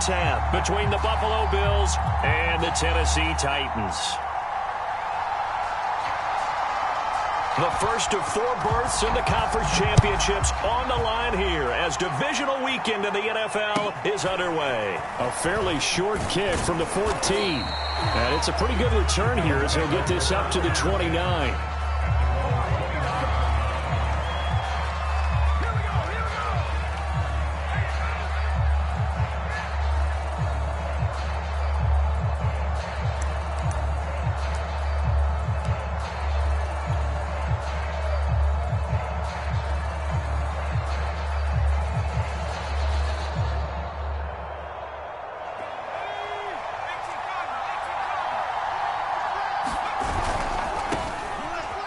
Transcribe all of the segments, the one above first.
tap between the Buffalo Bills and the Tennessee Titans. The first of 4 berths in the conference championships on the line here as divisional weekend in the NFL is underway. A fairly short kick from the 14. And it's a pretty good return here as he'll get this up to the 29.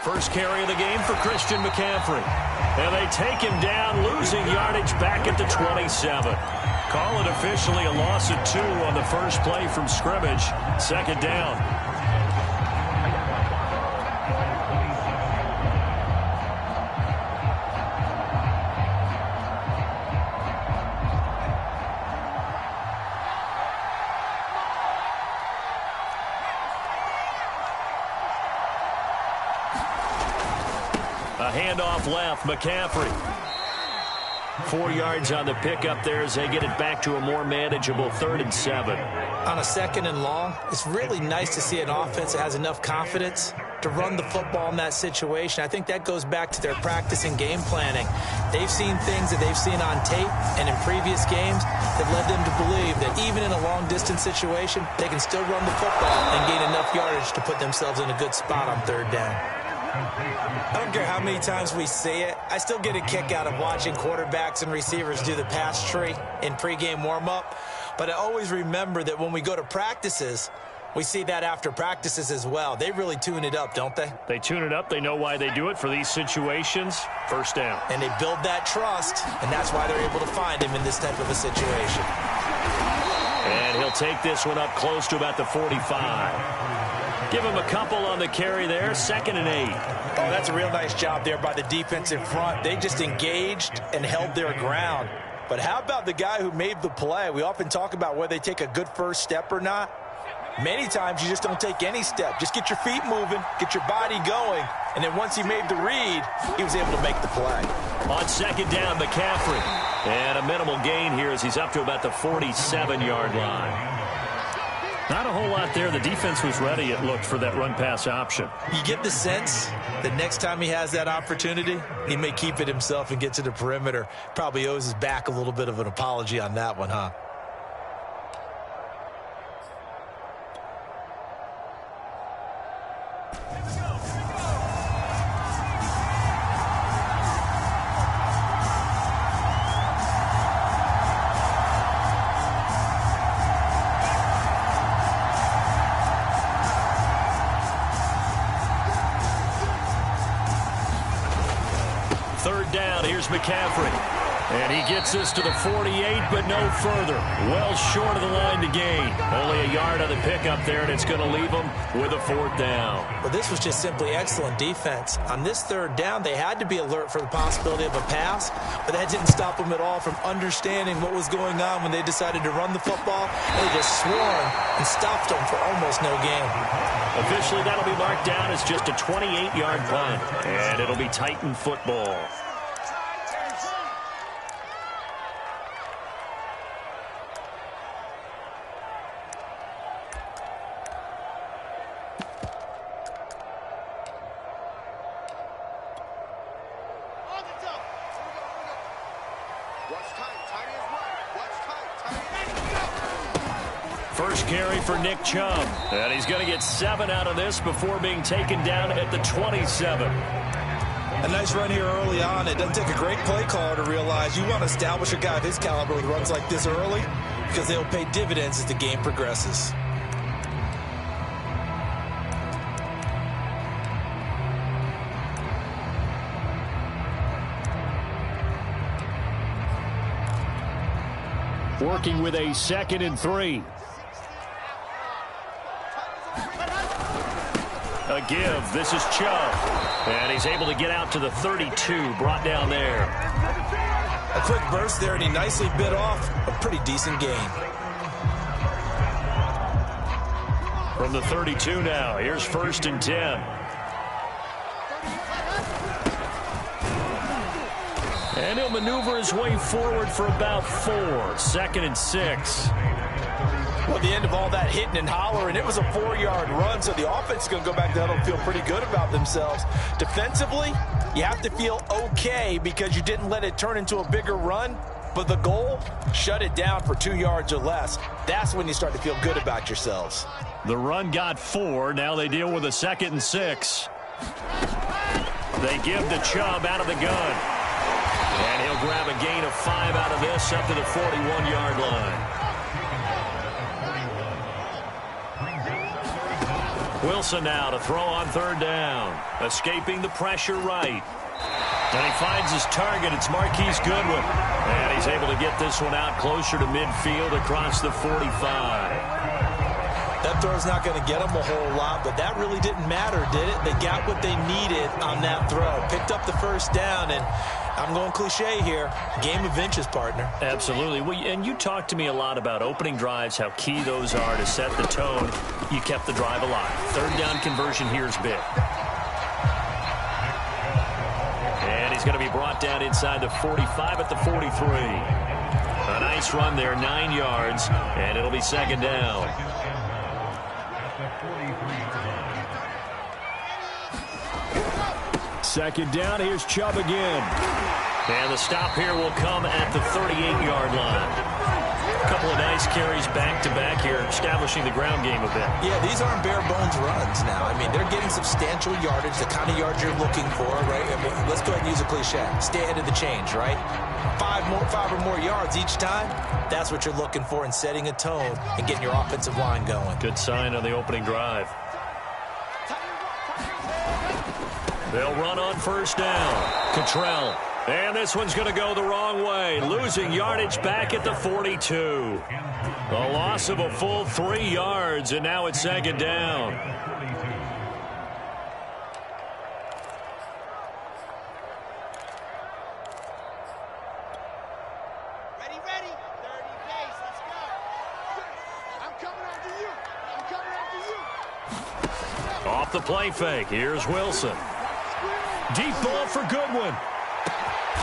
First carry of the game for Christian McCaffrey. And they take him down, losing yardage back at the 27. Call it officially a loss of 2 on the first play from scrimmage. Second down. A handoff left, McCaffrey. 4 yards on the pickup there as they get it back to a more manageable 3rd and 7. On a 2nd and long, it's really nice to see an offense that has enough confidence to run the football in that situation. I think that goes back to their practice and game planning. They've seen things that they've seen on tape and in previous games that led them to believe that even in a long-distance situation, they can still run the football and gain enough yardage to put themselves in a good spot on 3rd down. I don't care how many times we see it. I still get a kick out of watching quarterbacks and receivers do the pass tree in pregame warm-up. But I always remember that when we go to practices, we see that after practices as well. They really tune it up, don't they? They tune it up. They know why they do it for these situations. First down. And they build that trust, and that's why they're able to find him in this type of a situation. And he'll take this one up close to about the 45. Give him a couple on the carry there. 2nd and 8. Oh, that's a real nice job there by the defense in front. They just engaged and held their ground. But how about the guy who made the play? We often talk about whether they take a good first step or not. Many times you just don't take any step. Just get your feet moving, get your body going, and then once he made the read, he was able to make the play. On 2nd down, McCaffrey. And a minimal gain here as he's up to about the 47-yard line. Not a whole lot there. The defense was ready, it looked, for that run-pass option. You get the sense that next time he has that opportunity, he may keep it himself and get to the perimeter. Probably owes his back a little bit of an apology on that one, huh? McCaffrey. And he gets us to the 48, but no further. Well short of the line to gain. Only a yard on the pickup there, and it's going to leave him with a 4th down. Well, this was just simply excellent defense. On this 3rd down, they had to be alert for the possibility of a pass, but that didn't stop them at all from understanding what was going on when they decided to run the football. They just swarmed and stopped them for almost no gain. Officially, that'll be marked down as just a 28-yard punt, and it'll be Titan football. First carry for Nick Chubb. And he's going to get 7 out of this before being taken down at the 27. A nice run here early on. It doesn't take a great play caller to realize you want to establish a guy of his caliber with runs like this early because they'll pay dividends as the game progresses. Working with a 2nd and 3. A give. This is Chubb. And he's able to get out to the 32, brought down there. A quick burst there, and he nicely bit off a pretty decent gain. From the 32 now, here's 1st and 10. And he'll maneuver his way forward for about 4. 2nd and 6. Well, the end of all that hitting and hollering, it was a 4-yard run, so the offense is going to go back there and feel pretty good about themselves. Defensively, you have to feel okay because you didn't let it turn into a bigger run, but the goal, shut it down for 2 yards or less. That's when you start to feel good about yourselves. The run got 4. Now they deal with a 2nd and 6. They give to Chubb out of the gun. And he'll grab a gain of 5 out of this up to the 41-yard line. Wilson now to throw on 3rd down. Escaping the pressure right. And he finds his target. It's Marquise Goodwin. And he's able to get this one out closer to midfield across the 45. That throw's not going to get them a whole lot, but that really didn't matter, did it? They got what they needed on that throw. Picked up the 1st down, and I'm going cliche here. Game of inches, partner. Absolutely. Well, and you talked to me a lot about opening drives, how key those are to set the tone. You kept the drive alive. 3rd down conversion here is big. And he's going to be brought down inside the 45 at the 43. A nice run there, 9 yards, and it'll be 2nd down. Second down, here's Chubb again. And the stop here will come at the 38-yard line. A couple of nice carries back-to-back here, establishing the ground game a bit. Yeah, these aren't bare-bones runs now. I mean, they're getting substantial yardage, the kind of yards you're looking for, right? I mean, let's go ahead and use a cliche. Stay ahead of the change, right? 5 or more yards each time, that's what you're looking for in setting a tone and getting your offensive line going. Good sign on the opening drive. They'll run on 1st down. Cottrell. And this one's going to go the wrong way. Losing yardage back at the 42. A loss of a full 3 yards, and now it's 2nd down. Ready, 30 pace, let's go. I'm coming after you. I'm coming after you. Off the play fake, here's Wilson. Deep ball for Goodwin.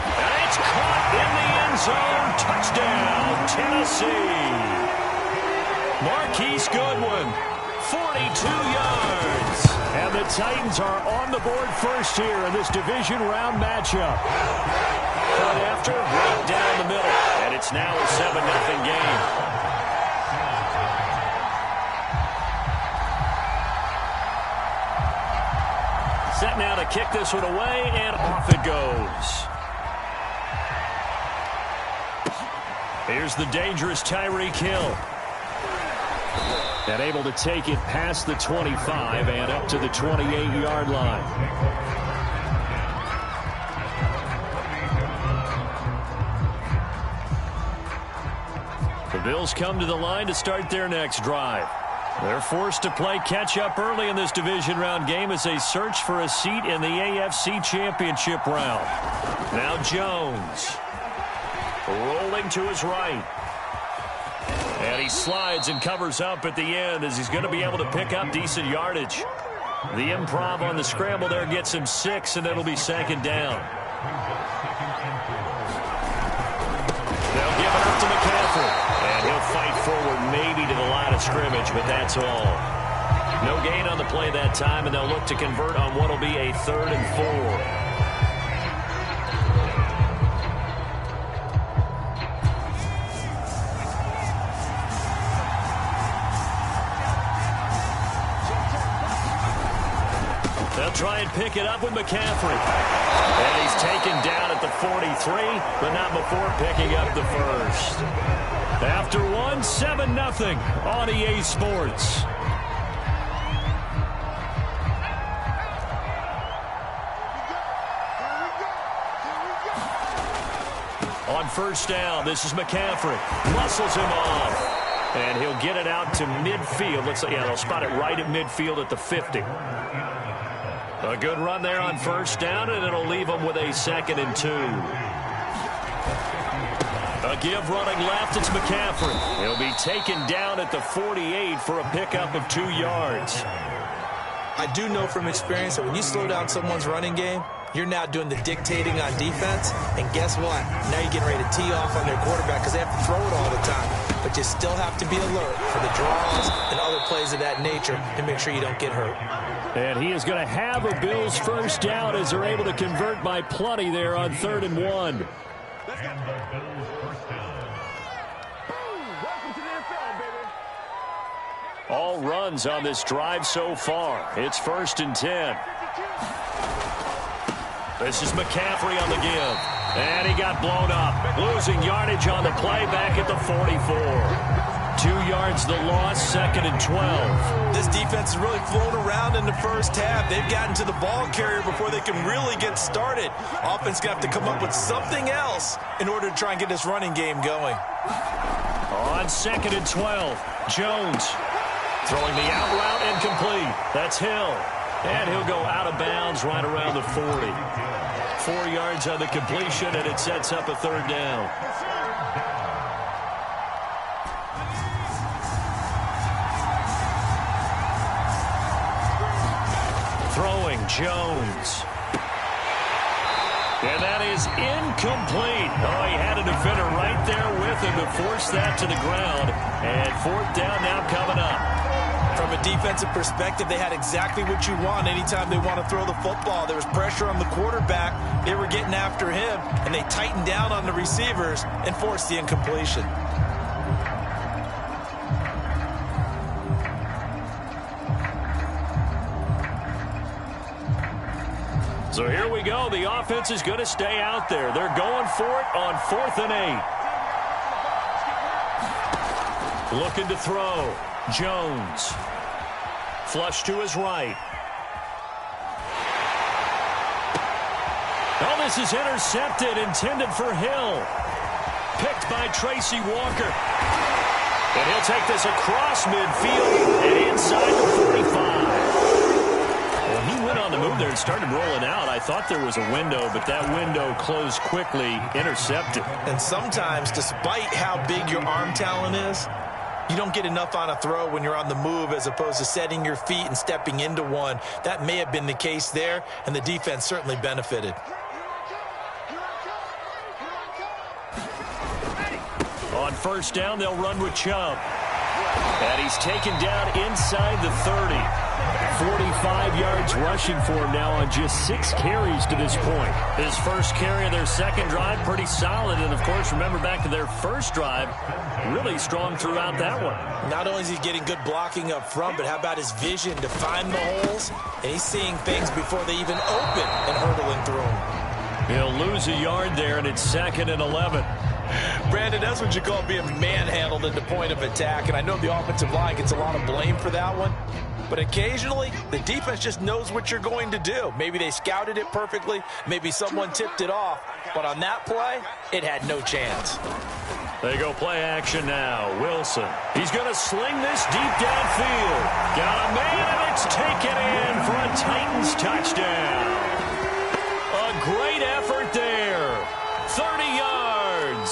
And it's caught in the end zone. Touchdown, Tennessee. Marquise Goodwin, 42 yards. And the Titans are on the board first here in this division round matchup. But after, right down the middle. And it's now a 7-0 game. Set now to kick this one away, and off it goes. Here's the dangerous Tyreek Hill. And able to take it past the 25 and up to the 28-yard line. The Bills come to the line to start their next drive. They're forced to play catch-up early in this division round game as they search for a seat in the AFC Championship round. Now Jones. Rolling to his right. And he slides and covers up at the end as he's going to be able to pick up decent yardage. The improv on the scramble there gets him 6, and it'll be 2nd down. They'll give it up to McCaffrey. And he'll fight forward maybe to the line of scrimmage, but that's all. No gain on the play that time, and they'll look to convert on what will be a 3rd and 4. They'll try and pick it up with McCaffrey. And he's taken down at the 43, but not before picking up the first. After 7-0 on EA Sports. On 1st down, this is McCaffrey. Muscles him off. And he'll get it out to midfield. Looks like, yeah, they'll spot it right at midfield at the 50. A good run there on 1st down, and it'll leave them with a 2nd and 2. A give running left, it's McCaffrey. He'll be taken down at the 48 for a pickup of 2 yards. I do know from experience that when you slow down someone's running game, you're now doing the dictating on defense, and guess what? Now you're getting ready to tee off on their quarterback because they have to throw it all the time. But you still have to be alert for the draws and other plays of that nature to make sure you don't get hurt. And he is going to have a Bills first down as they're able to convert by plenty there on 3rd and 1. All runs on this drive so far. It's 1st and 10. This is McCaffrey on the give. And he got blown up. Losing yardage on the play back at the 44. 2 yards the loss, 2nd and 12. This defense has really flown around in the first half. They've gotten to the ball carrier before they can really get started. Offense going to have to come up with something else in order to try and get this running game going. On 2nd and 12, Jones throwing the out route incomplete. That's Hill. And he'll go out of bounds right around the 40. 4 yards on the completion, and it sets up a 3rd down. Throwing Jones. And that is incomplete. Oh, he had a defender right there with him to force that to the ground. And 4th down now coming up. From a defensive perspective, they had exactly what you want anytime they want to throw the football. There was pressure on the quarterback. They were getting after him, and they tightened down on the receivers and forced the incompletion. So here we go. The offense is going to stay out there. They're going for it on 4th and 8. Looking to throw. Jones. Flush to his right. Oh, this is intercepted, intended for Hill. Picked by Tracy Walker. And he'll take this across midfield and inside the 45. Well, he went on the move there and started rolling out. I thought there was a window, but that window closed quickly, intercepted. And sometimes, despite how big your arm talent is, you don't get enough on a throw when you're on the move as opposed to setting your feet and stepping into one. That may have been the case there, and the defense certainly benefited. On 1st down, they'll run with Chubb. And he's taken down inside the 30. 45 yards rushing for him now on just 6 carries to this point. His first carry of their second drive, pretty solid. And, of course, remember back to their first drive, really strong throughout that one. Not only is he getting good blocking up front, but how about his vision to find the holes? And he's seeing things before they even open and hurdling through them. He'll lose a yard there, and it's 2nd and 11. Brandon, that's what you call being manhandled at the point of attack. And I know the offensive line gets a lot of blame for that one. But occasionally, the defense just knows what you're going to do. Maybe they scouted it perfectly. Maybe someone tipped it off. But on that play, it had no chance. They go play action now. Wilson. He's going to sling this deep downfield. Got a man, and it's taken in for a Titans touchdown. A great effort there. 30 yards.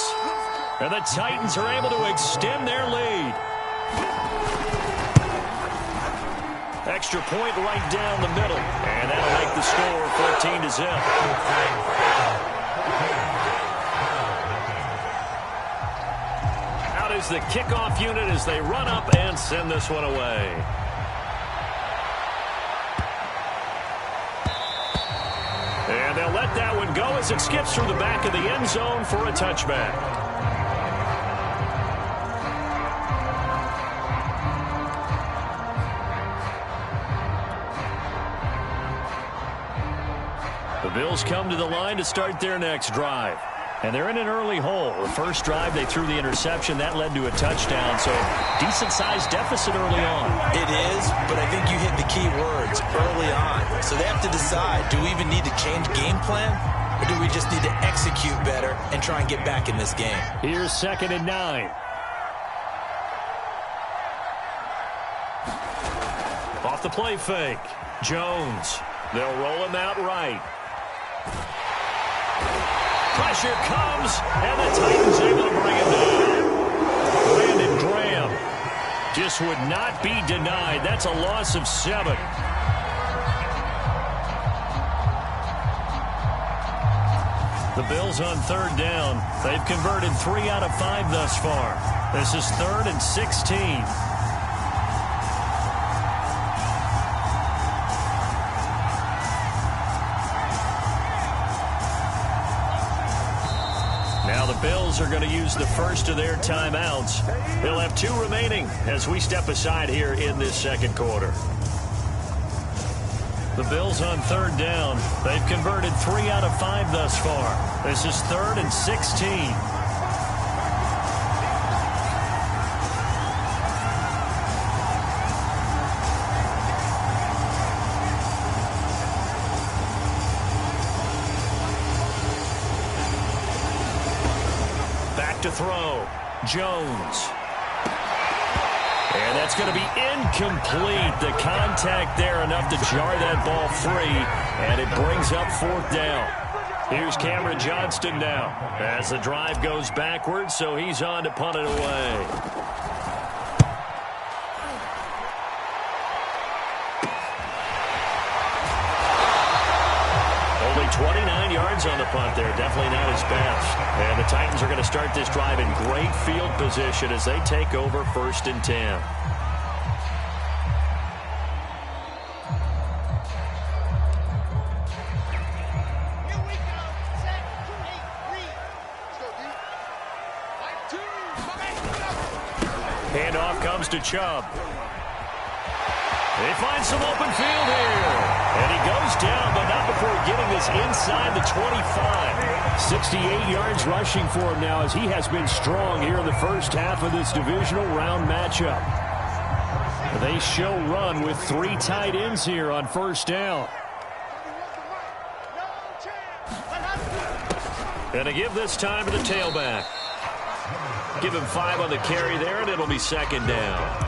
And the Titans are able to extend their lead. Extra point right down the middle. And that'll make the score 14-0. Out is the kickoff unit as they run up and send this one away. And they'll let that one go as it skips through the back of the end zone for a touchback. The Bills come to the line to start their next drive. And they're in an early hole. The first drive, they threw the interception. That led to a touchdown, so decent-sized deficit early on. It is, but I think you hit the key words, early on. So they have to decide, do we even need to change game plan, or do we just need to execute better and try and get back in this game? Here's 2nd and 9. Off the play fake. Jones. They'll roll him out right. pressure comes, and the Titans able to bring him down. Brandon Graham just would not be denied. That's a loss of 7. The Bills on 3rd down. They've converted 3 out of 5 thus far. This is 3rd and 16. Now the Bills are going to use the first of their timeouts. They'll have 2 remaining as we step aside here in this second quarter. The Bills on 3rd down. They've converted 3 out of 5 thus far. This is 3rd and 16. Back to throw. Jones. And that's going to be incomplete. The contact there enough to jar that ball free, and it brings up 4th down. Here's Cameron Johnston now as the drive goes backwards, so he's on to punt it away. Only 29 yards on the punt there. Definitely not his best. And the Titans are going to start this drive in great field position as they take over 1st and 10. Handoff comes to Chubb. They find some open field here. And he goes down, but not before getting this inside the 25. 68 yards rushing for him now as he has been strong here in the first half of this divisional round matchup. They show run with 3 tight ends here on 1st down. And to give this time to the tailback. Give him 5 on the carry there, and it'll be 2nd down.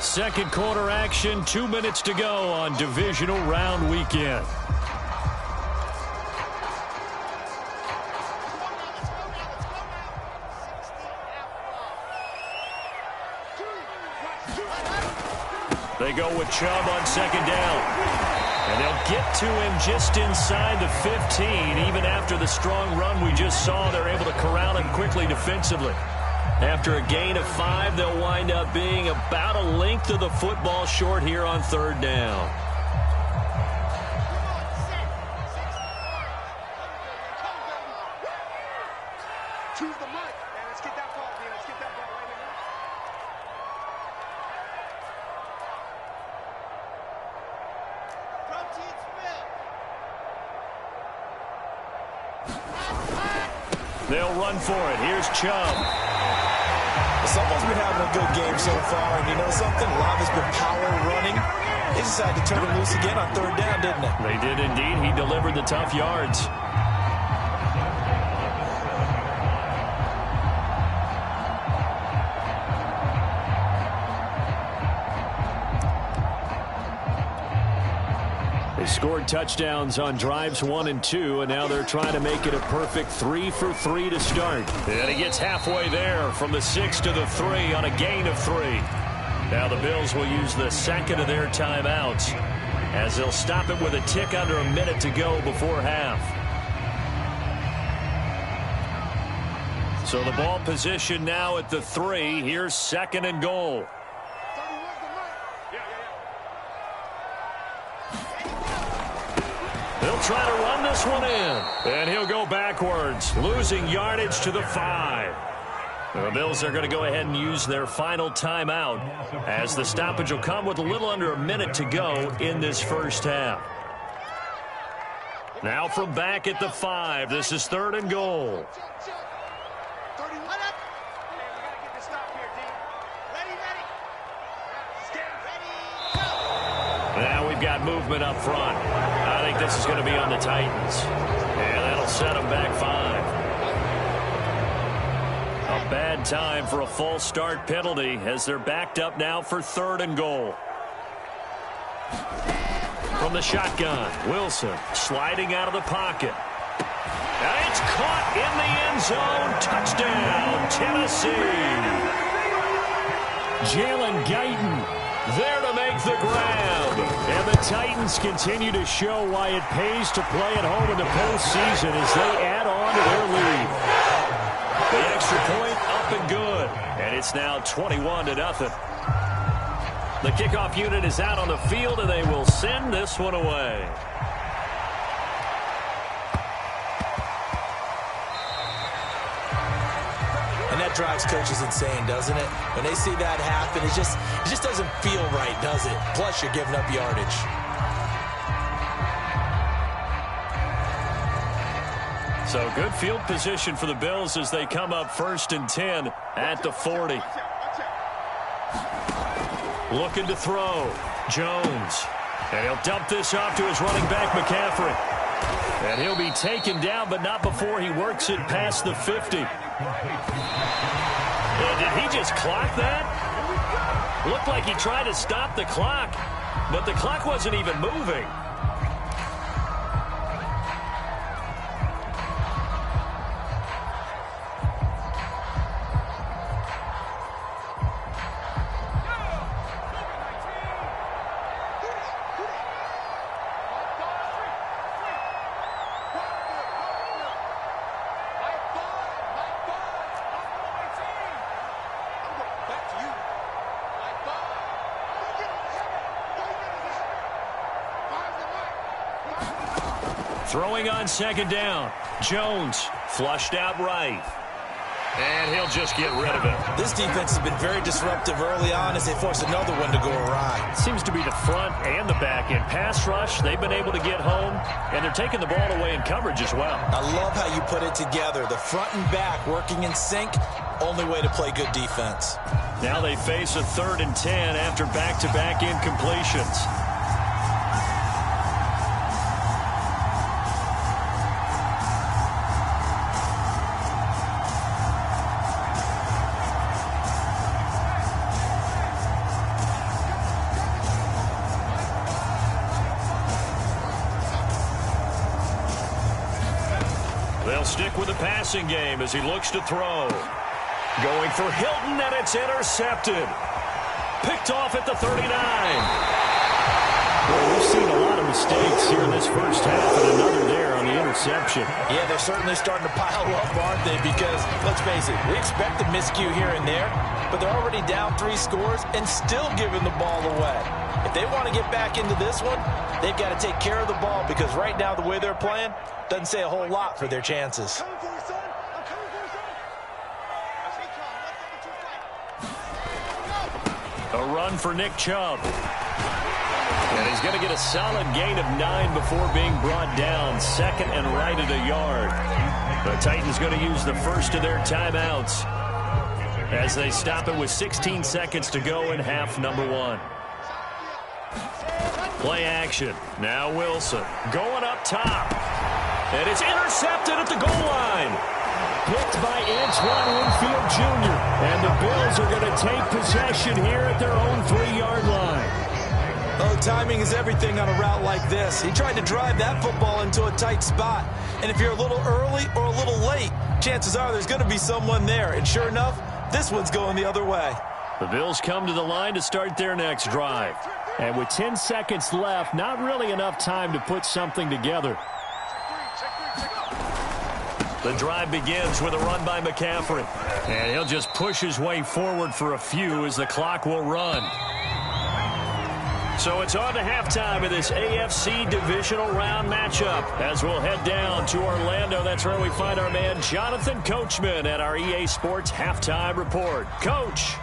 Second quarter action, 2 minutes to go on divisional round weekend. They go with Chubb on 2nd down. And they'll get to him just inside the 15. Even after the strong run we just saw, they're able to corral him quickly defensively. After a gain of 5, they'll wind up being about a length of the football short here on 3rd down. Choose the mic. Let's get that ball, man. Let's get that ball right in there. Protein spill. They'll run for it. Here's Chubb. Someone's been having a good game so far, and you know something? A lot of it's been power running. They decided to turn him loose again on 3rd down, didn't they? They did indeed. He delivered the tough yards. They scored touchdowns on drives 1 and 2, and now they're trying to make it a perfect 3 for 3 to start. And he gets halfway there from the 6 to the 3 on a gain of 3. Now the Bills will use the second of their timeouts as they'll stop it with a tick under a minute to go before half. So the ball position now at the 3. Here's 2nd and goal. They'll try to run this one in. And he'll go backwards, losing yardage to the 5. The Bills are going to go ahead and use their final timeout as the stoppage will come with a little under a minute to go in this first half. Now from back at the 5, this is 3rd and goal. Now we've got movement up front. I think this is going to be on the Titans. And that'll set them back 5. A bad time for a false start penalty as they're backed up now for 3rd and goal. from the shotgun. Wilson sliding out of the pocket. And it's caught in the end zone. Touchdown, Tennessee. Jalen Guyton there to make the grab. And the Titans continue to show why it pays to play at home in the postseason as they add on to their lead. The extra point up and good. And it's now 21-0. The kickoff unit is out on the field, and they will send this one away. And that drives coaches insane, doesn't it? When they see that happen, it just doesn't feel right, does it? Plus, you're giving up yardage. So good field position for the Bills as they come up 1st and 10 at the 40. Looking to throw. Jones. And he'll dump this off to his running back, McCaffrey. And he'll be taken down, but not before he works it past the 50. Did he just clock that? Looked like he tried to stop the clock, but the clock wasn't even moving. Throwing on 2nd down. Jones flushed out right. And he'll just get rid of it. This defense has been very disruptive early on as they force another one to go awry. Seems to be the front and the back end. Pass rush, they've been able to get home, and they're taking the ball away in coverage as well. I love how you put it together. The front and back working in sync, only way to play good defense. Now they face a 3rd and 10 after back-to-back incompletions. They'll stick with the passing game as he looks to throw. Going for Hilton, and it's intercepted. Picked off at the 39. Well, we've seen a lot of mistakes here in this first half, and another there on the interception. Yeah, they're certainly starting to pile up, aren't they? Because, let's face it, we expect a miscue here and there, but they're already down 3 scores and still giving the ball away. If they want to get back into this one, they've got to take care of the ball because right now the way they're playing doesn't say a whole lot for their chances. A run for Nick Chubb. And he's going to get a solid gain of 9 before being brought down. 2nd and right at a yard. The Titans going to use the first of their timeouts as they stop it with 16 seconds to go in half number 1. Play action. Now Wilson going up top. And it's intercepted at the goal line. Picked by Antoine Winfield Jr. And the Bills are going to take possession here at their own 3-yard line. Oh, timing is everything on a route like this. He tried to drive that football into a tight spot. And if you're a little early or a little late, chances are there's going to be someone there. And sure enough, this one's going the other way. The Bills come to the line to start their next drive. And with 10 seconds left, not really enough time to put something together. The drive begins with a run by McCaffrey. And he'll just push his way forward for a few as the clock will run. So it's on to halftime of this AFC divisional round matchup as we'll head down to Orlando. That's where we find our man Jonathan Coachman at our EA Sports Halftime Report. Coach.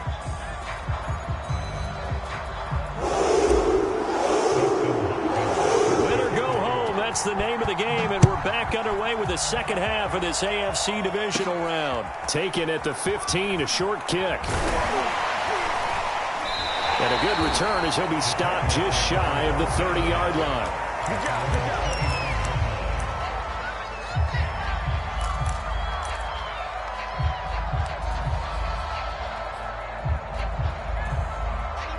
That's the name of the game, and we're back underway with the second half of this AFC divisional round. Taken at the 15, a short kick. And a good return as he'll be stopped just shy of the 30-yard line.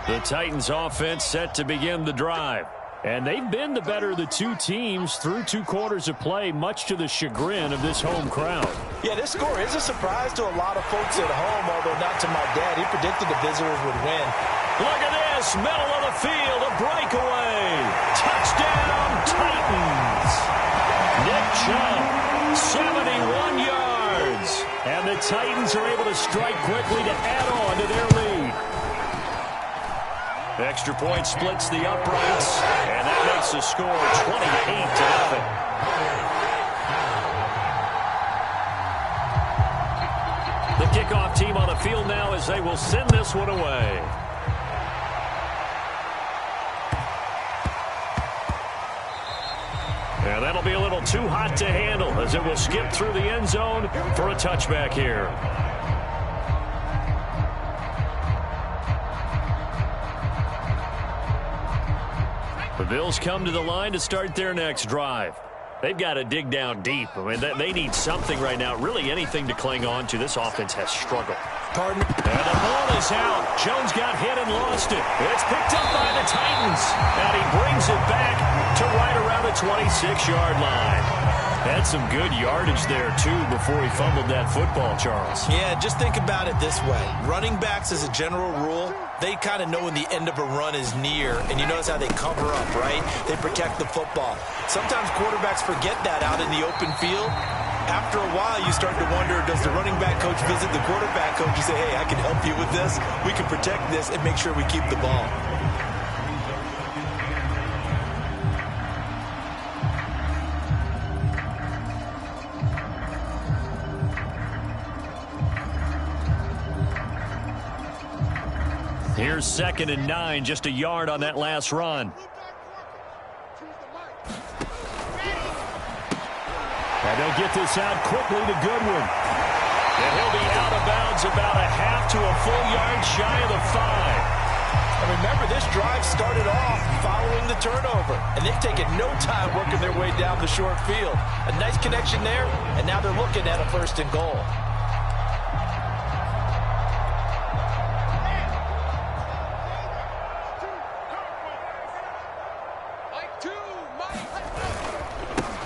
The Titans offense set to begin the drive. And they've been the better of the two teams through 2 quarters of play, much to the chagrin of this home crowd. Yeah, this score is a surprise to a lot of folks at home, although not to my dad. He predicted the visitors would win. Look at this, middle of the field, a breakaway. Touchdown, Titans. Nick Chubb, 71 yards. And the Titans are able to strike quickly to add on to their lead. Extra point splits the uprights, and that makes the score 28-0. The kickoff team on the field now as they will send this one away. And that'll be a little too hot to handle as it will skip through the end zone for a touchback here. The Bills come to the line to start their next drive. They've got to dig down deep. I mean, they need something right now, really anything to cling on to. This offense has struggled. Pardon? And the ball is out. Jones got hit and lost it. It's picked up by the Titans. And he brings it back to right around the 26-yard line. Had some good yardage there, too, before he fumbled that football, Charles. Yeah, just think about it this way. Running backs, as a general rule, they kind of know when the end of a run is near, and you notice how they cover up, right? They protect the football. Sometimes quarterbacks forget that out in the open field. After a while, you start to wonder, does the running back coach visit the quarterback coach and say, hey, I can help you with this, we can protect this, and make sure we keep the ball. Here's 2nd and 9, just a yard on that last run. And they'll get this out quickly to Goodwin. And he'll be out of bounds about a half to a full yard shy of the 5. And remember, this drive started off following the turnover, and they've taken no time working their way down the short field. A nice connection there, and now they're looking at a 1st and goal.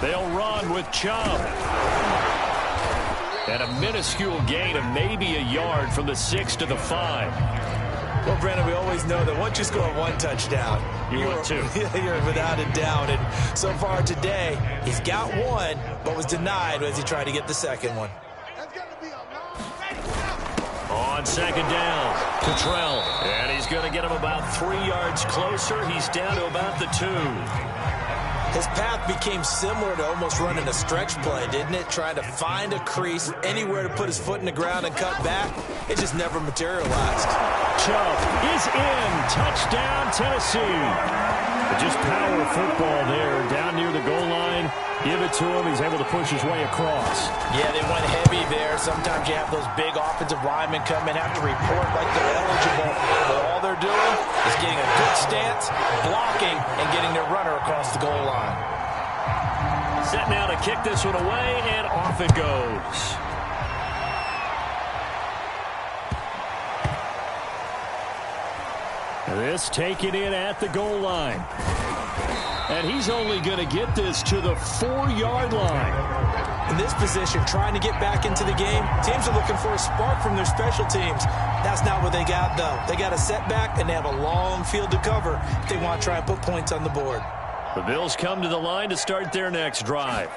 They'll run with Chubb. And a minuscule gain of maybe a yard from the 6 to the 5. Well, Brandon, we always know that once you score 1 touchdown, you're 2. You're without a doubt. And so far today, he's got 1, but was denied as he tried to get the 2nd one. On 2nd down, Cottrell. And he's going to get him about 3 yards closer. He's down to about the 2. His path became similar to almost running a stretch play, didn't it? Trying to find a crease, anywhere to put his foot in the ground and cut back. It just never materialized. Chubb is in. Touchdown, Tennessee. But just power football there down near the goal line. Give it to him. He's able to push his way across. Yeah, they went heavy there. Sometimes you have those big offensive linemen come in, have to report like they're eligible. But all they're doing is getting a good stance, blocking, and getting their runner across the goal line. Set now to kick this one away, and off it goes. This taken in at the goal line. And he's only going to get this to the 4-yard line. In this position, trying to get back into the game, teams are looking for a spark from their special teams. That's not what they got, though. They got a setback, and they have a long field to cover if they want to try and put points on the board. The Bills come to the line to start their next drive.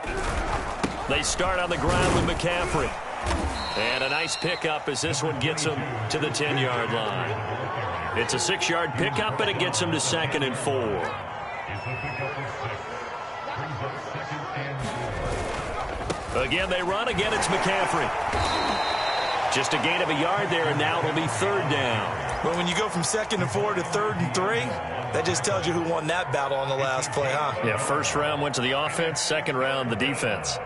They start on the ground with McCaffrey. And a nice pickup as this one gets them to the 10-yard line. It's a 6-yard pickup, and it gets them to 2nd and 4. Again, they run. Again, it's McCaffrey. Just a gain of a yard there, and now it'll be 3rd down. But when you go from 2nd and 4 to 3rd and 3, that just tells you who won that battle on the last play, huh? Yeah, 1st round went to the offense, 2nd round the defense.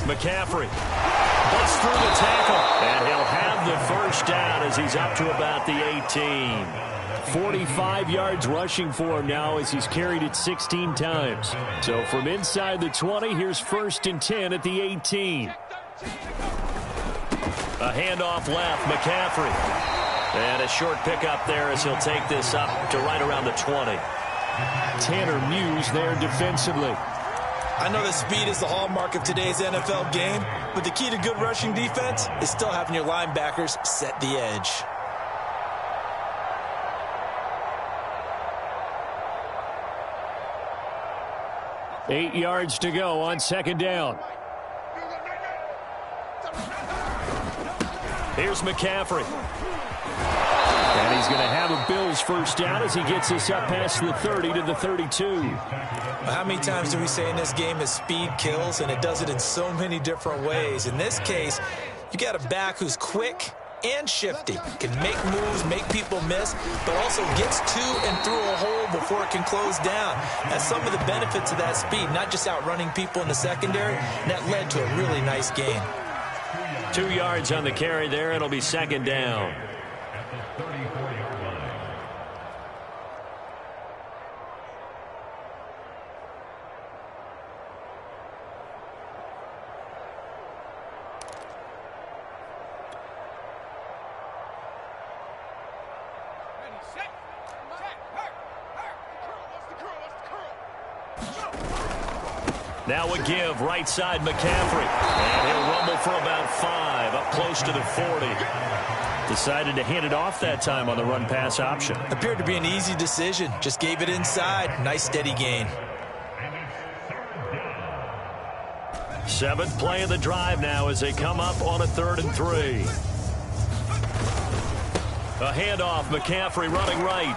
McCaffrey busts through the tackle, and he'll have the 1st down as he's up to about the 18. 45 yards rushing for him now as he's carried it 16 times. So from inside the 20, here's 1st and 10 at the 18. A handoff left, McCaffrey. And a short pickup there as he'll take this up to right around the 20. Tanner Muse there defensively. I know that speed is the hallmark of today's NFL game, but the key to good rushing defense is still having your linebackers set the edge. Eight yards to go on 2nd down. Here's McCaffrey. And he's going to have a Bills 1st down as he gets us up past the 30 to the 32. How many times do we say in this game that speed kills, and it does it in so many different ways? In this case, you got a back who's quick and shifty, can make moves, make people miss, but also gets to and through a hole before it can close down. That's some of the benefits of that speed, not just outrunning people in the secondary, and that led to a really nice game. 2 yards on the carry there. It'll be 2nd down. Now a give, right side McCaffrey. And he'll rumble for about 5, up close to the 40. Decided to hand it off that time on the run-pass option. Appeared to be an easy decision. Just gave it inside. Nice steady gain. 7th play of the drive now as they come up on a 3rd and 3. A handoff, McCaffrey running right.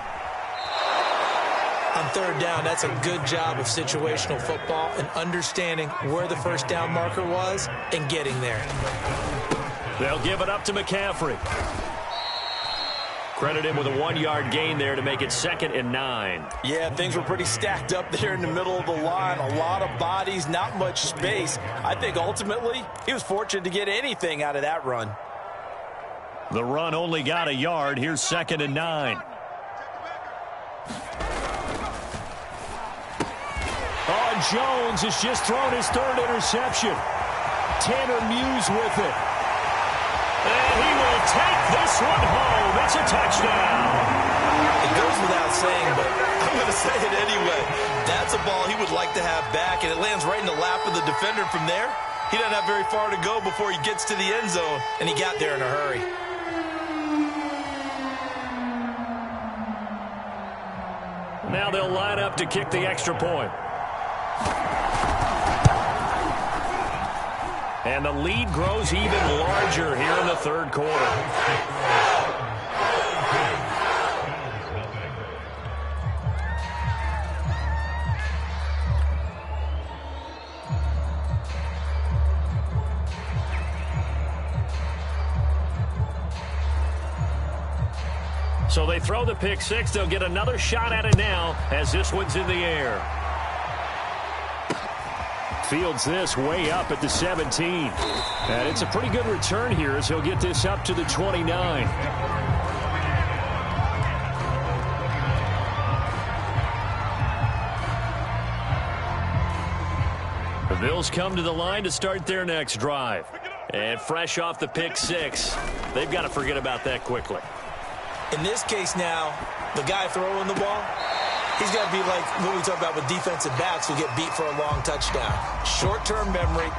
On 3rd down, that's a good job of situational football and understanding where the 1st down marker was and getting there. They'll give it up to McCaffrey. Credit him with a 1-yard gain there to make it 2nd and 9. Yeah, things were pretty stacked up there in the middle of the line. A lot of bodies, not much space. I think ultimately he was fortunate to get anything out of that run. The run only got a yard. Here's 2nd and 9. Oh, Jones has just thrown his 3rd interception. Tanner Muse with it. And he will take this one home. It's a touchdown. It goes without saying, but I'm going to say it anyway. That's a ball he would like to have back, and it lands right in the lap of the defender from there. He doesn't have very far to go before he gets to the end zone, and he got there in a hurry. Now they'll line up to kick the extra point. And the lead grows even larger here in the 3rd quarter. So they throw the pick 6. They'll get another shot at it now as this one's in the air. Fields this way up at the 17. And it's a pretty good return here as he'll get this up to the 29. The Bills come to the line to start their next drive. And fresh off the pick 6, they've got to forget about that quickly. In this case now, the guy throwing the ball, he's got to be like what we talk about with defensive backs who get beat for a long touchdown. Short-term memory,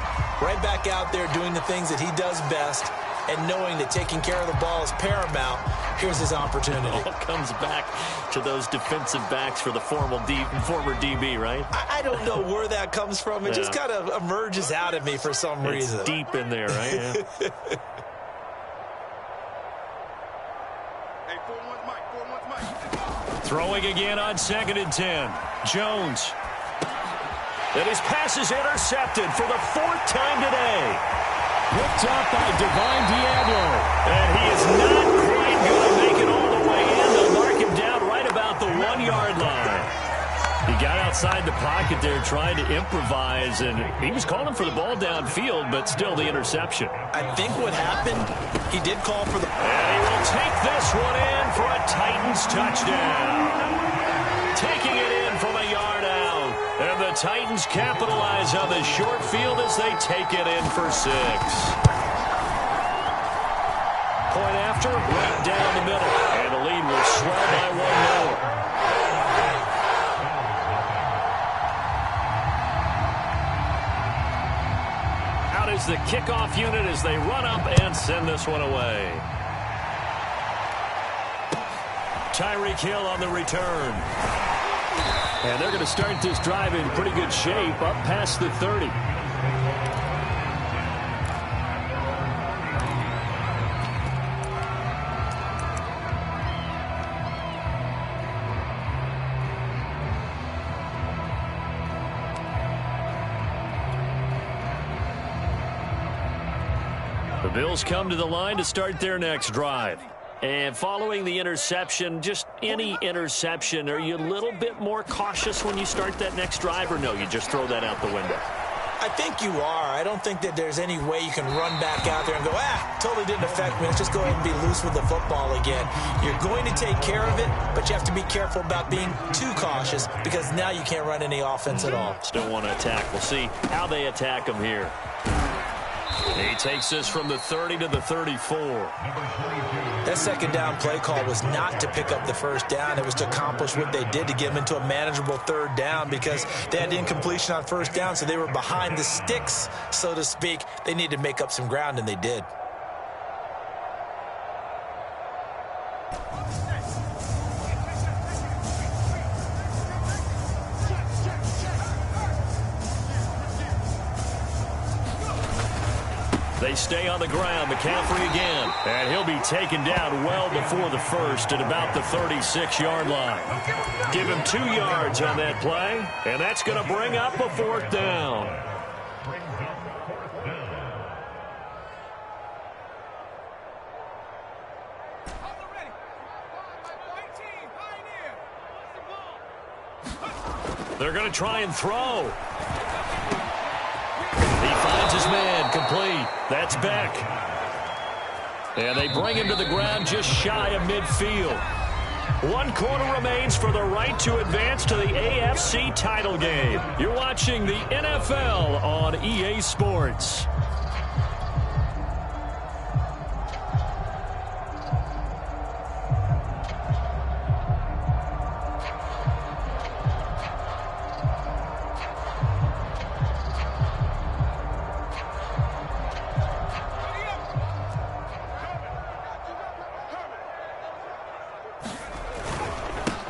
right back out there doing the things that he does best, and knowing that taking care of the ball is paramount. Here's his opportunity. It all comes back to those defensive backs for the former DB, right? I don't know where that comes from. It just kind of emerges out of me for some reason. It's deep in there, right? Yeah. Throwing again on 2nd and 10. Jones. And his pass is intercepted for the 4th time today. Picked up by Divine Diablo. And he is not quite going to make it all the way in. They'll mark him down right about the 1-yard line. He got out outside the pocket there trying to improvise, and he was calling for the ball downfield, but still the interception. I think what happened, he did call for the... And he will take this one in for a Titans touchdown. Taking it in from a yard out. And the Titans capitalize on the short field as they take it in for 6. Point after, right down the middle. And the lead will swell by 1 more. Out is the kickoff unit as they run up and send this one away. Tyreek Hill on the return. And they're going to start this drive in pretty good shape up past the 30. The Bills come to the line to start their next drive. And following the interception, just any interception, are you a little bit more cautious when you start that next drive, or no, you just throw that out the window? I think you are. I don't think that there's any way you can run back out there and go, totally didn't affect me. Let's just go ahead and be loose with the football again. You're going to take care of it, but you have to be careful about being too cautious because now you can't run any offense at all. Still want to attack. We'll see how they attack him here. He takes this from the 30 to the 34. That second down play call was not to pick up the first down. It was to accomplish what they did to get them into a manageable third down because they had incompletion on first down, so they were behind the sticks, so to speak. They needed to make up some ground, and they did. They stay on the ground. McCaffrey again. And he'll be taken down well before the first at about the 36-yard line. Give him 2 yards on that play, and that's going to bring up a 4th down. They're going to try and throw. Finds his man, complete. That's Beck. And they bring him to the ground just shy of midfield. 1 quarter remains for the right to advance to the AFC title game. You're watching the NFL on EA Sports.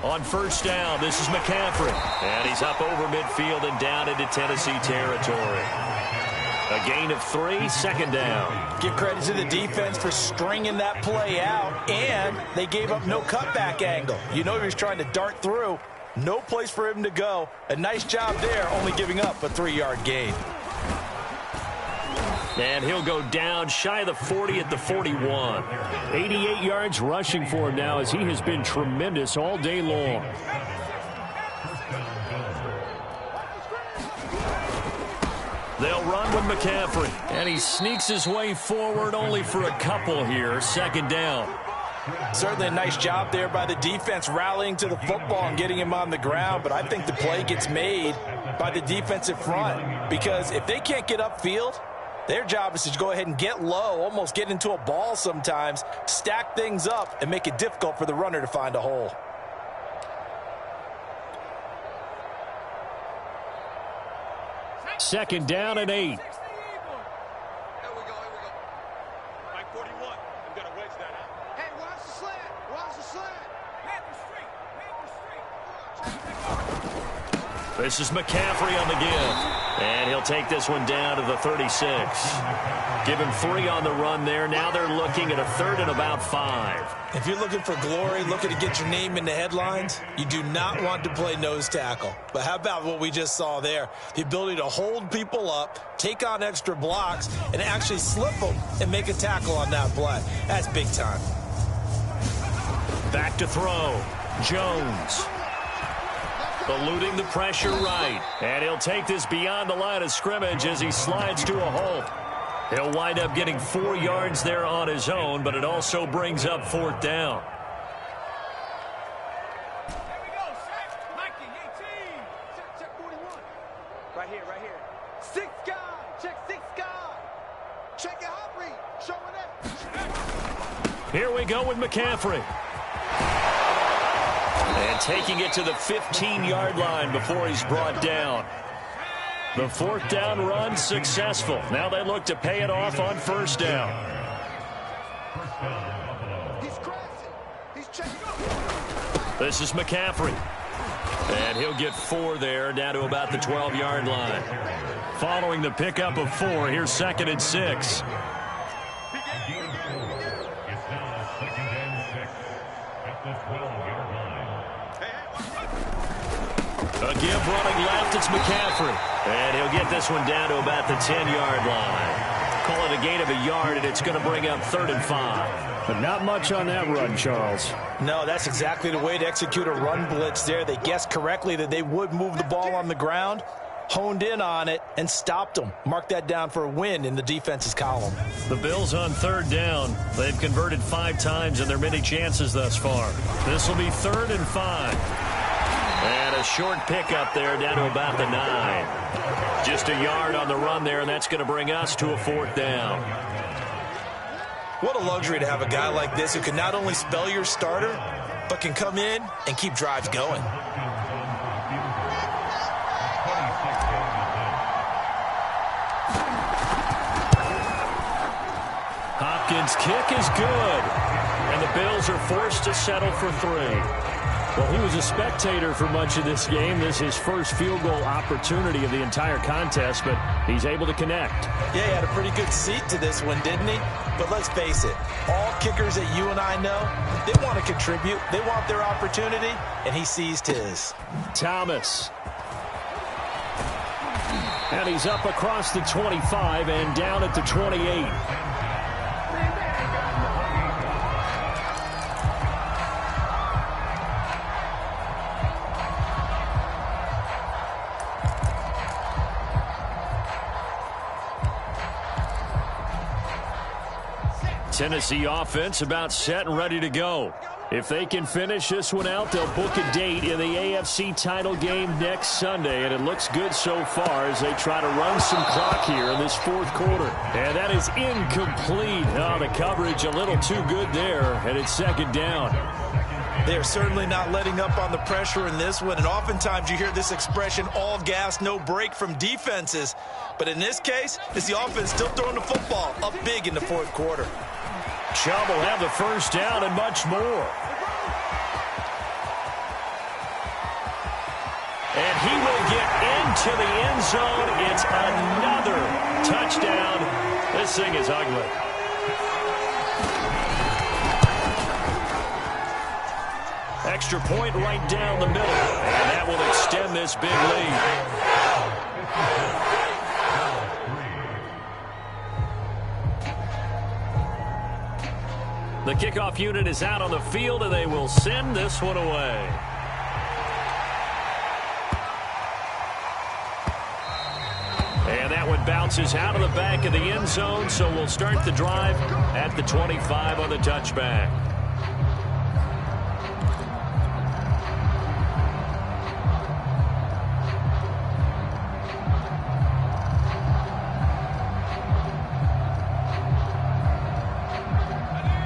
On first down, this is McCaffrey. And he's up over midfield and down into Tennessee territory. A gain of 3, 2nd down. Give credit to the defense for stringing that play out, and they gave up no cutback angle. You know he was trying to dart through. No place for him to go. A nice job there, only giving up a 3-yard gain. And he'll go down shy of the 40 at the 41. 88 yards rushing for him now as he has been tremendous all day long. They'll run with McCaffrey. And he sneaks his way forward only for a couple here. 2nd down. Certainly a nice job there by the defense rallying to the football and getting him on the ground. But I think the play gets made by the defensive front. Because if they can't get upfield, their job is to go ahead and get low, almost get into a ball sometimes, stack things up, and make it difficult for the runner to find a hole. Second down and 8. Here we go. Right 41. I'm going to wedge that out. Hey, watch the slant. Watch the slant. This is McCaffrey on the give. And he'll take this one down to the 36. Give him 3 on the run there. Now they're looking at a 3rd and about 5. If you're looking for glory, looking to get your name in the headlines, you do not want to play nose tackle. But how about what we just saw there? The ability to hold people up, take on extra blocks, and actually slip them and make a tackle on that play. That's big time. Back to throw. Jones. eluding the pressure right. And he'll take this beyond the line of scrimmage as he slides to a halt. He'll wind up getting 4 yards there on his own, but it also brings up 4th down. Right here. 6 guy. Check 6 guy. Check your hot read. Showing that. Here we go with McCaffrey. And taking it to the 15-yard line before he's brought down. The 4th down run successful. Now they look to pay it off on 1st down. He's crashing. He's checking. This is McCaffrey. And he'll get 4 there, down to about the 12-yard line. Following the pickup of 4, here's 2nd and 6. A give running left, it's McCaffrey. And he'll get this one down to about the 10-yard line. Call it a gain of a yard, and it's going to bring up 3rd and 5. But not much on that run, Charles. No, that's exactly the way to execute a run blitz there. They guessed correctly that they would move the ball on the ground, honed in on it, and stopped them. Mark that down for a win in the defense's column. The Bills on 3rd down. They've converted 5 times in their many chances thus far. This will be 3rd and 5. And a short pickup there down to about the 9. Just a yard on the run there, and that's going to bring us to a 4th down. What a luxury to have a guy like this who can not only spell your starter, but can come in and keep drives going. Hopkins' kick is good. And the Bills are forced to settle for 3. Well, he was a spectator for much of this game. This is his first field goal opportunity of the entire contest, but he's able to connect. Yeah, he had a pretty good seat to this one, didn't he? But let's face it, all kickers that you and I know, they want to contribute. They want their opportunity, and he seized his. Thomas. And he's up across the 25 and down at the 28. Tennessee offense about set and ready to go. If they can finish this one out, they'll book a date in the AFC title game next Sunday, and it looks good so far as they try to run some clock here in this 4th quarter. And that is incomplete. Oh, the coverage a little too good there, and it's 2nd down. They're certainly not letting up on the pressure in this one, and oftentimes you hear this expression, all gas, no break from defenses. But in this case, it's the offense still throwing the football up big in the 4th quarter. Chubb will have the 1st down and much more. And he will get into the end zone. It's another touchdown. This thing is ugly. Extra point right down the middle. And that will extend this big lead. The kickoff unit is out on the field, and they will send this one away. And that one bounces out of the back of the end zone, so we'll start the drive at the 25 on the touchback.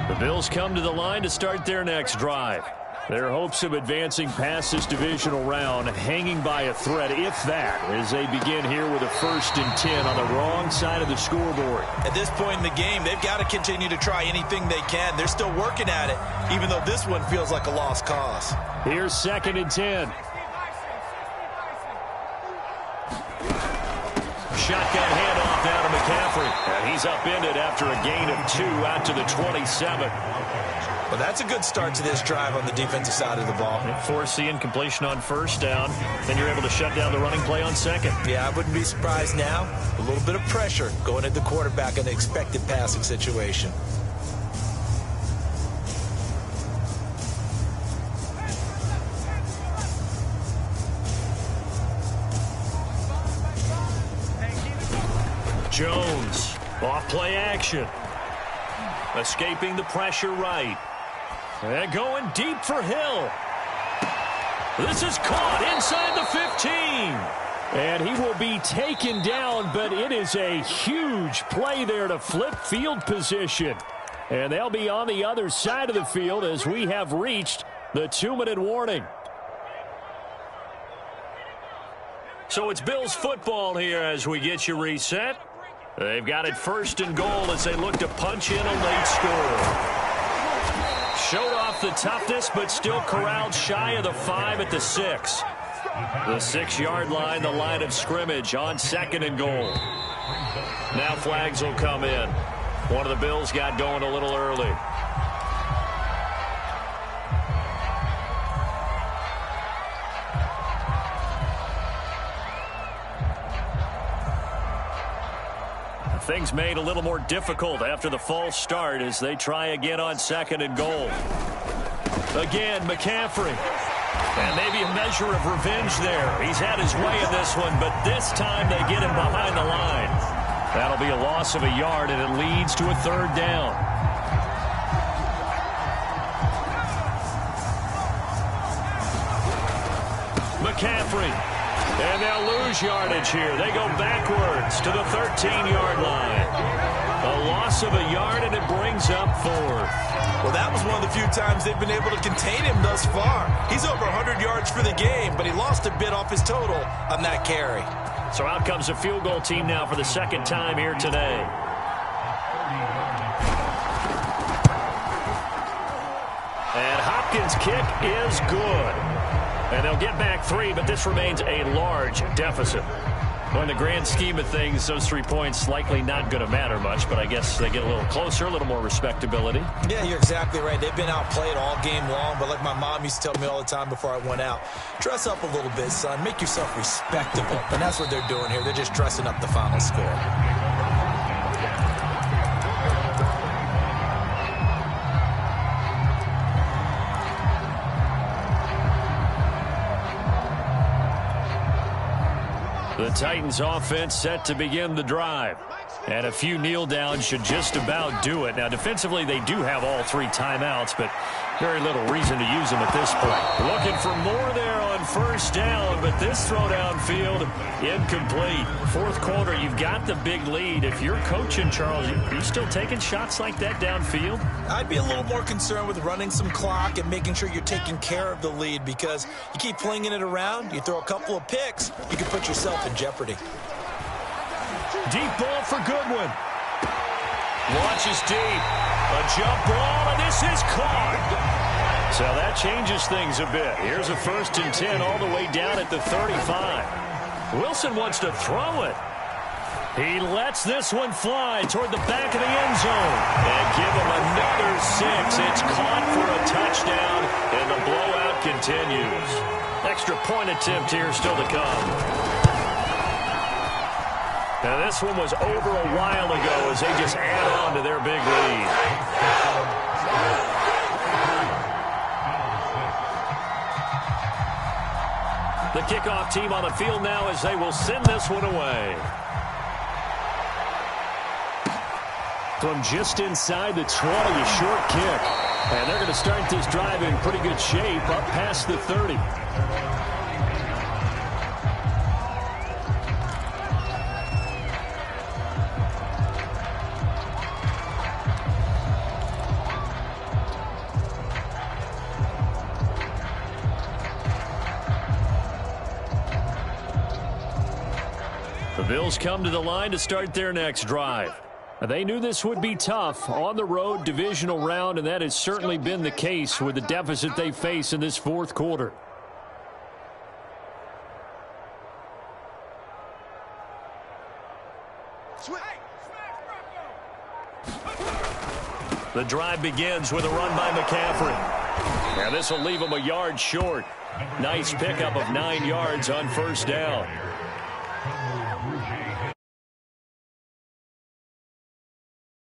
The Bills come to the line to start their next drive. Their hopes of advancing past this divisional round hanging by a thread, if that, as they begin here with a 1st and 10 on the wrong side of the scoreboard. At this point in the game, they've got to continue to try anything they can. They're still working at it, even though this one feels like a lost cause. Here's 2nd and 10. Shotgun handoff down to McCaffrey. And he's upended after a gain of 2 out to the 27. Well, that's a good start to this drive on the defensive side of the ball. Force the incompletion on 1st down. Then you're able to shut down the running play on 2nd. Yeah, I wouldn't be surprised now. A little bit of pressure going at the quarterback in the expected passing situation. Jones, off play action. Escaping the pressure right. And going deep for Hill. This is caught inside the 15. And he will be taken down, but it is a huge play there to flip field position. And they'll be on the other side of the field as we have reached the 2-minute warning. So it's Bills football here as we get you reset. They've got it 1st and goal as they look to punch in a late score. Showed off the toughness, but still corralled shy of the 5 at the 6. The 6-yard line, the line of scrimmage on 2nd and goal. Now flags will come in. One of the Bills got going a little early. Things made a little more difficult after the false start as they try again on 2nd and goal. Again, McCaffrey. And maybe a measure of revenge there. He's had his way in this one, but this time they get him behind the line. That'll be a loss of a yard, and it leads to a 3rd down. McCaffrey. And they'll lose yardage here. They go backwards to the 13-yard line. A loss of a yard, and it brings up 4th. Well, that was one of the few times they've been able to contain him thus far. He's over 100 yards for the game, but he lost a bit off his total on that carry. So out comes a field goal team now for the 2nd time here today. And Hopkins' kick is good. And they'll get back 3, but this remains a large deficit. Well, in the grand scheme of things, those 3 points likely not going to matter much, but I guess they get a little closer, a little more respectability. Yeah, you're exactly right. They've been outplayed all game long, but like my mom used to tell me all the time before I went out, dress up a little bit, son. Make yourself respectable. And that's what they're doing here. They're just dressing up the final score. The Titans offense set to begin the drive. And a few kneel downs should just about do it. Now, defensively, they do have all 3 timeouts, but very little reason to use them at this point. Looking for more there on 1st down, but this throw downfield, incomplete. 4th quarter, you've got the big lead. If you're coaching, Charles, are you still taking shots like that downfield? I'd be a little more concerned with running some clock and making sure you're taking care of the lead, because you keep flinging it around, you throw a couple of picks, you can put yourself in jeopardy. Deep ball for Goodwin. Launches deep. A jump ball, and this is caught. So that changes things a bit. Here's a 1st and 10 all the way down at the 35. Wilson wants to throw it. He lets this one fly toward the back of the end zone. And give him another 6. It's caught for a touchdown, and the blowout continues. Extra point attempt here still to come. Now, this one was over a while ago as they just add on to their big lead. The kickoff team on the field now as they will send this one away. From just inside the 20, a short kick. And they're going to start this drive in pretty good shape up past the 30. The Bills come to the line to start their next drive. They knew this would be tough on the road divisional round, and that has certainly been the case with the deficit they face in this 4th quarter. The drive begins with a run by McCaffrey. Now this will leave him a yard short. Nice pickup of 9 yards on 1st down.